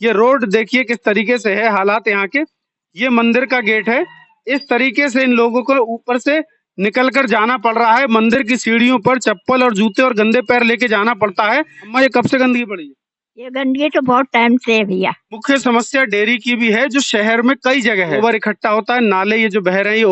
ये रोड देखिए किस तरीके से है, हालात यहाँ के। ये मंदिर का गेट है। इस तरीके से इन लोगों को ऊपर से निकल कर जाना पड़ रहा है। मंदिर की सीढ़ियों पर चप्पल और जूते और गंदे पैर लेके जाना पड़ता है। अम्मा, ये कब से गंदगी पड़ी है? ये गंदगी तो बहुत टाइम से है भैया। मुख्य समस्या डेयरी की भी है, जो शहर में कई जगह है। गोबर इकट्ठा होता है, नाले ये जो बह रहे हैं ये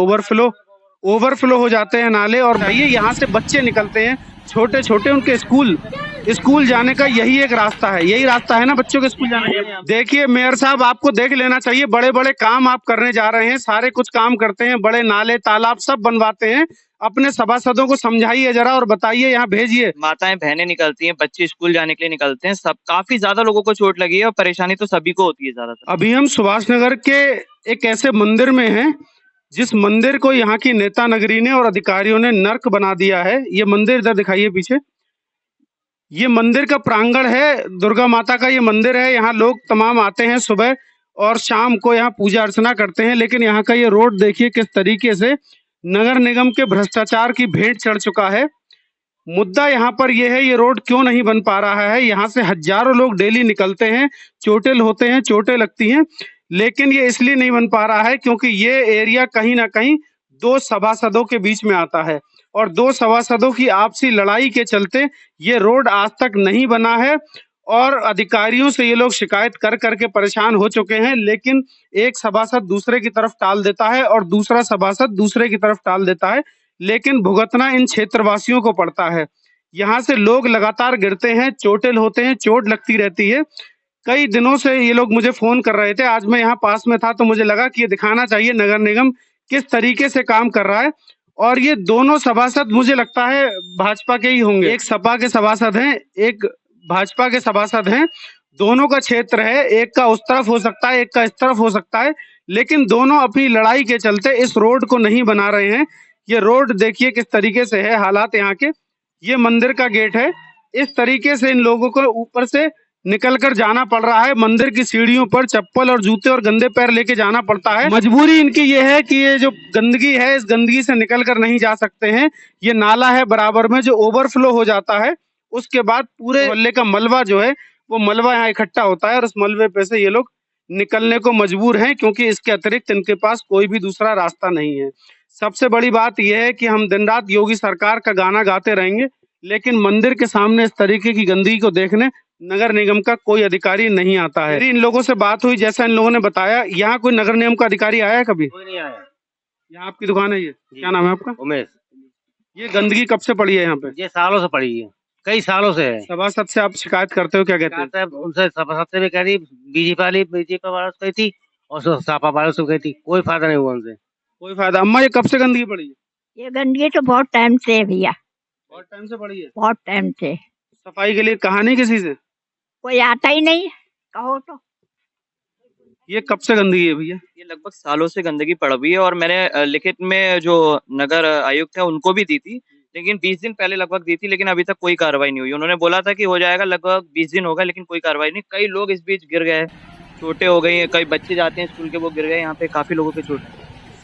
ओवरफ्लो हो जाते हैं नाले। और ये यहाँ से बच्चे निकलते हैं छोटे छोटे, उनके स्कूल जाने का यही एक रास्ता है। यही रास्ता है ना बच्चों के स्कूल जाने का। देखिए मेयर साहब, आपको देख लेना चाहिए, बड़े बड़े काम आप करने जा रहे हैं, सारे कुछ काम करते हैं, बड़े नाले तालाब सब बनवाते हैं। अपने सभासदों को समझाइए जरा और बताइए, यहाँ भेजिए। माताएं बहनें निकलती हैं, बच्चे स्कूल जाने के लिए निकलते हैं, सब काफी ज्यादा लोगों को चोट लगी है और परेशानी तो सभी को होती है ज्यादातर। अभी हम सुभाष नगर के एक ऐसे मंदिर में हैं जिस मंदिर को यहाँ की नेता नगरी ने और अधिकारियों ने नर्क बना दिया है। ये मंदिर इधर दिखाइए पीछे। ये मंदिर का प्रांगण है, दुर्गा माता का ये मंदिर है। यहाँ लोग तमाम आते हैं, सुबह और शाम को यहाँ पूजा अर्चना करते हैं। लेकिन यहाँ का ये रोड देखिए किस तरीके से नगर निगम के भ्रष्टाचार की भेंट चढ़ चुका है। मुद्दा यहाँ पर यह है, ये रोड क्यों नहीं बन पा रहा है। यहाँ से हजारों लोग डेली निकलते हैं, चोटिल होते हैं, चोटें लगती हैं, लेकिन ये इसलिए नहीं बन पा रहा है क्योंकि ये एरिया कहीं ना कहीं दो सभासदों के बीच में आता है और दो सभासदों की आपसी लड़ाई के चलते ये रोड आज तक नहीं बना है। और अधिकारियों से ये लोग शिकायत कर करके परेशान हो चुके हैं, लेकिन एक सभासद दूसरे की तरफ टाल देता है और दूसरा सभासद दूसरे की तरफ टाल देता है, लेकिन भुगतना इन क्षेत्रवासियों को पड़ता है। यहाँ से लोग लगातार गिरते हैं, चोटिल होते हैं, चोट लगती रहती है। कई दिनों से ये लोग मुझे फोन कर रहे थे। आज मैं यहाँ पास में था तो मुझे लगा कि ये दिखाना चाहिए नगर निगम किस तरीके से काम कर रहा है। और ये दोनों सभासद मुझे लगता है भाजपा के ही होंगे। एक सपा के सभासद हैं, एक भाजपा के सभासद हैं। दोनों का क्षेत्र है, एक का उस तरफ हो सकता है, एक का इस तरफ हो सकता है, लेकिन दोनों अपनी लड़ाई के चलते इस रोड को नहीं बना रहे हैं। ये रोड देखिए किस तरीके से है, हालात यहाँ के। ये मंदिर का गेट है। इस तरीके से इन लोगों को ऊपर से निकल कर जाना पड़ रहा है। मंदिर की सीढ़ियों पर चप्पल और जूते और गंदे पैर लेके जाना पड़ता है। मजबूरी इनकी ये है कि ये जो गंदगी है, इस गंदगी से निकल कर नहीं जा सकते हैं। ये नाला है बराबर में जो ओवरफ्लो हो जाता है, उसके बाद पूरे मोहल्ले का मलबा जो है वो मलबा यहाँ इकट्ठा होता है और उस मलबे पे से ये लोग निकलने को मजबूर हैं, क्योंकि इसके अतिरिक्त इनके पास कोई भी दूसरा रास्ता नहीं है। सबसे बड़ी बात यह है कि हम दिन रात योगी सरकार का गाना गाते रहेंगे, लेकिन मंदिर के सामने इस तरीके की गंदगी को देखने नगर निगम का कोई अधिकारी नहीं आता है। इन लोगों से बात हुई, जैसा इन लोगों ने बताया, यहाँ कोई नगर निगम का अधिकारी आया है कभी? कोई नहीं आया। यहाँ आपकी दुकान है, ये क्या नाम है आपका? उमेश। ये गंदगी कब से पड़ी है यहाँ पे? ये सालों से पड़ी है, कई सालों से है। सभासद से आप शिकायत करते हो, क्या कहते हैं? उनसे सबसे भी कह रही, बीजेपी वालों से कही थी और सपा वालों से कही थी, कोई फायदा नहीं हुआ उनसे। कोई फायदा? अम्मा, ये कब से गंदगी पड़ी है? ये गंदगी तो बहुत टाइम से है भैया। बहुत टाइम से पड़ी है। बहुत टाइम से। सफाई के लिए कहा नहीं किसी से? कोई आता ही नहीं, कहो तो। ये कब से गंदगी है भैया? ये लगभग सालों से गंदगी पड़ हुई है और मैंने लिखित में जो नगर आयुक्त है उनको भी दी थी, लेकिन 20 दिन पहले लगभग दी थी, लेकिन अभी तक कोई कार्रवाई नहीं हुई। उन्होंने बोला था कि हो जाएगा, लगभग 20 दिन हो गए लेकिन कोई कार्रवाई नहीं। कई लोग इस बीच गिर गए, चोटें हो गई हैं, कई बच्चे जाते हैं स्कूल के, वो गिर गए। यहाँ पे काफी लोगों के चोट।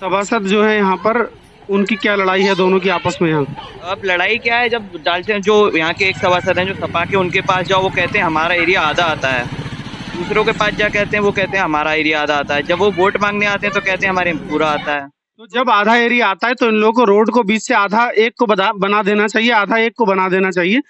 सभासद जो है यहाँ पर, उनकी क्या लड़ाई है दोनों की आपस में? यहाँ अब लड़ाई क्या है, जब डालते हैं, जो यहाँ के एक सभासद हैं जो सपा के, उनके पास जाओ वो कहते हैं हमारा एरिया आधा आता है, दूसरों के पास जा कहते हैं, वो कहते हैं हमारा एरिया आधा आता है। जब वो वोट मांगने आते हैं तो कहते हैं हमारे पूरा आता है। तो जब आधा एरिया आता है तो इन लोगों को रोड को बीच से आधा एक को बना देना चाहिए, आधा एक को बना देना चाहिए,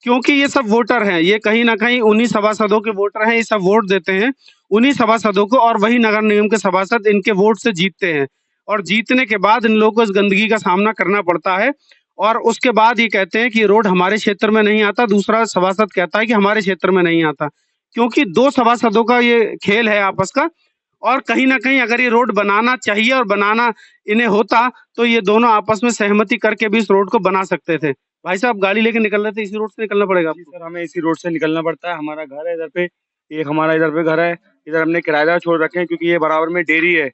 क्योंकि ये सब वोटर हैं। ये कहीं ना कहीं उन्हीं सभासदों के वोटर हैं, ये सब वोट देते हैं उन्हीं सभासदों को, और वही नगर निगम के सभासद इनके वोट से जीतते हैं। और जीतने के बाद इन लोगों को इस गंदगी का सामना करना पड़ता है, और उसके बाद ये कहते हैं कि रोड हमारे क्षेत्र में नहीं आता, दूसरा सभासद कहता है कि हमारे क्षेत्र में नहीं आता, क्योंकि दो सभासदों का ये खेल है आपस का। और कहीं ना कहीं अगर ये रोड बनाना चाहिए और बनाना इन्हें होता तो ये दोनों आपस में सहमति करके भी इस रोड को बना सकते थे। भाई साहब, गाड़ी लेके निकल रहे थे, इसी रोड से निकलना पड़ेगा आपको? सर, हमें इसी रोड से निकलना पड़ता है। हमारा घर है इधर पे, एक हमारा इधर पे घर है, इधर हमने किराएदार छोड़ रखे हैं क्योंकि ये बराबर में डेयरी है।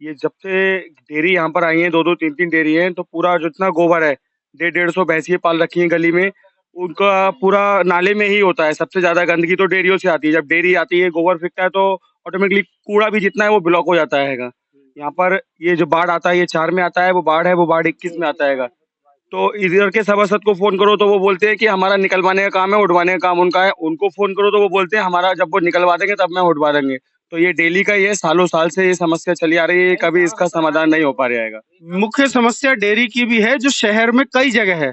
ये जब से डेयरी यहाँ पर आई है, 2-2 3-3 डेयरी है, तो पूरा जितना गोबर है, 150-150 भैंसियाँ पाल रखी हैं गली में, उनका पूरा नाले में ही होता है। सबसे ज्यादा गंदगी तो डेयरियों से आती है। जब डेयरी आती है, गोबर फेंकता है तो ऑटोमेटिकली कूड़ा भी जितना है वो ब्लॉक हो जाता है। यहाँ पर ये जो बाढ़ आता है, ये 4 में आता है, वो बाढ़ है, वो बाढ़ 21 में आता है। तो इधर के सभासद को फोन करो तो वो बोलते हैं कि हमारा निकलवाने का काम है, उठवाने का काम उनका है। उनको फोन करो तो वो बोलते हैं हमारा जब वो निकलवा देंगे तब मैं उठवा देंगे। तो ये डेली का ये सालों साल से ये समस्या चली आ रही है, कभी इसका समाधान नहीं हो पा रहेगा। मुख्य समस्या डेयरी की भी है जो शहर में कई जगह है।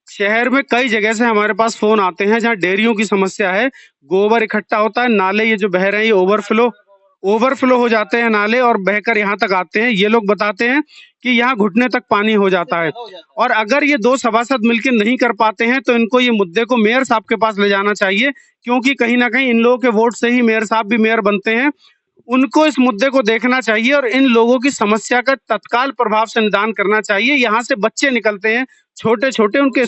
शहर में कई जगह से हमारे पास फोन आते हैं जहाँ डेयरियों की समस्या है। गोबर इकट्ठा होता है, नाले ये जो बह रहे हैं ये ओवरफ्लो हो जाते हैं नाले और बहकर यहाँ तक आते हैं। ये लोग बताते हैं कि यहाँ घुटने तक पानी हो जाता है। और अगर ये दो सभासद मिलकर नहीं कर पाते हैं तो इनको ये मुद्दे को मेयर साहब के पास ले जाना चाहिए, क्योंकि कहीं ना कहीं इन लोगों के वोट से ही मेयर साहब भी मेयर बनते हैं। उनको इस मुद्दे को देखना चाहिए और इन लोगों की समस्या का तत्काल प्रभाव से निदान करना चाहिए। यहाँ से बच्चे निकलते हैं छोटे छोटे, उनके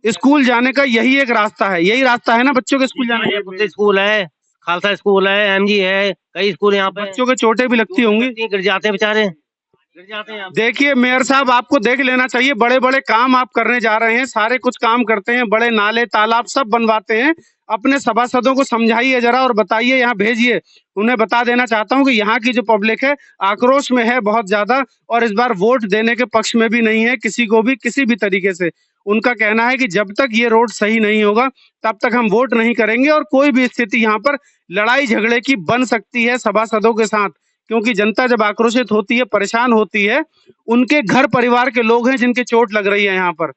स्कूल जाने का यही एक रास्ता है। यही रास्ता है ना बच्चों के स्कूल जाने का? स्कूल है, खालसा स्कूल है, एमजी है, कई स्कूल यहाँ पे। बच्चों के चोटें भी लगती होंगी, गिर जाते हैं बेचारे, गिर जाते हैं। देखिए मेयर साहब आपको देख लेना चाहिए, बड़े बड़े काम आप करने जा रहे हैं, सारे कुछ काम करते हैं, बड़े नाले तालाब सब बनवाते हैं। अपने सभासदों को समझाइए जरा और बताइए, यहाँ भेजिए। उन्हें बता देना चाहता हूँ कि यहाँ की जो पब्लिक है आक्रोश में है बहुत ज्यादा, और इस बार वोट देने के पक्ष में भी नहीं है किसी को भी किसी भी तरीके से। उनका कहना है कि जब तक ये रोड सही नहीं होगा तब तक हम वोट नहीं करेंगे, और कोई भी स्थिति यहाँ पर लड़ाई झगड़े की बन सकती है सभासदों के साथ, क्योंकि जनता जब आक्रोशित होती है, परेशान होती है, उनके घर परिवार के लोग हैं जिनके चोट लग रही है। यहाँ पर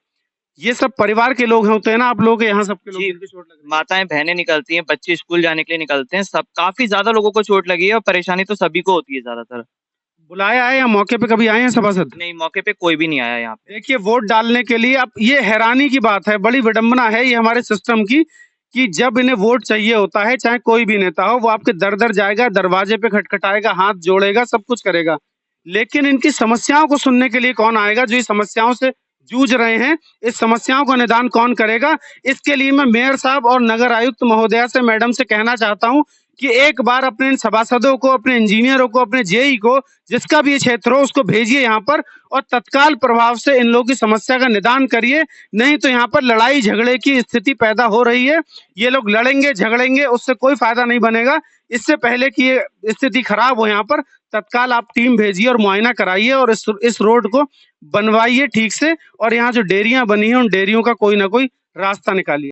ये सब परिवार के लोग होते हैं ना, आप लोग यहाँ सबके लोग जी, जिनके चोट लग रही है। माताएं बहनें निकलती हैं, बच्चे स्कूल जाने के लिए निकलते हैं, सब काफी ज्यादा लोगों को चोट लगी है और परेशानी तो सभी को होती है ज्यादातर। बुलाया है या मौके पे कभी आए हैं सभासद? नहीं, मौके पे कोई भी नहीं आया यहाँ पे। देखिए वोट डालने के लिए, अब ये हैरानी की बात है, बड़ी विडंबना है ये हमारे सिस्टम की, कि जब इन्हें वोट चाहिए होता है, चाहे कोई भी नेता हो, वो आपके दर दर जाएगा, दरवाजे पे खटखटाएगा, हाथ जोड़ेगा, सब कुछ करेगा, लेकिन इनकी समस्याओं को सुनने के लिए कौन आएगा? जो इस समस्याओं से जूझ रहे हैं, इस समस्याओं का निदान कौन करेगा? इसके लिए मैं मेयर साहब और नगर आयुक्त महोदया से, मैडम से कहना चाहता हूं कि एक बार अपने इन सभासदों को, अपने इंजीनियरों को, अपने जेई को, जिसका भी ये क्षेत्र हो, उसको भेजिए यहाँ पर और तत्काल प्रभाव से इन लोगों की समस्या का निदान करिए। नहीं तो यहाँ पर लड़ाई झगड़े की स्थिति पैदा हो रही है। ये लोग लड़ेंगे झगड़ेंगे, उससे कोई फायदा नहीं बनेगा। इससे पहले कि ये स्थिति खराब हो, यहाँ पर तत्काल आप टीम भेजिए और मुआयना कराइए और इस रोड को बनवाइए ठीक से, और यहाँ जो डेयरियां बनी है उन डेयरियों का कोई ना कोई रास्ता निकालिए।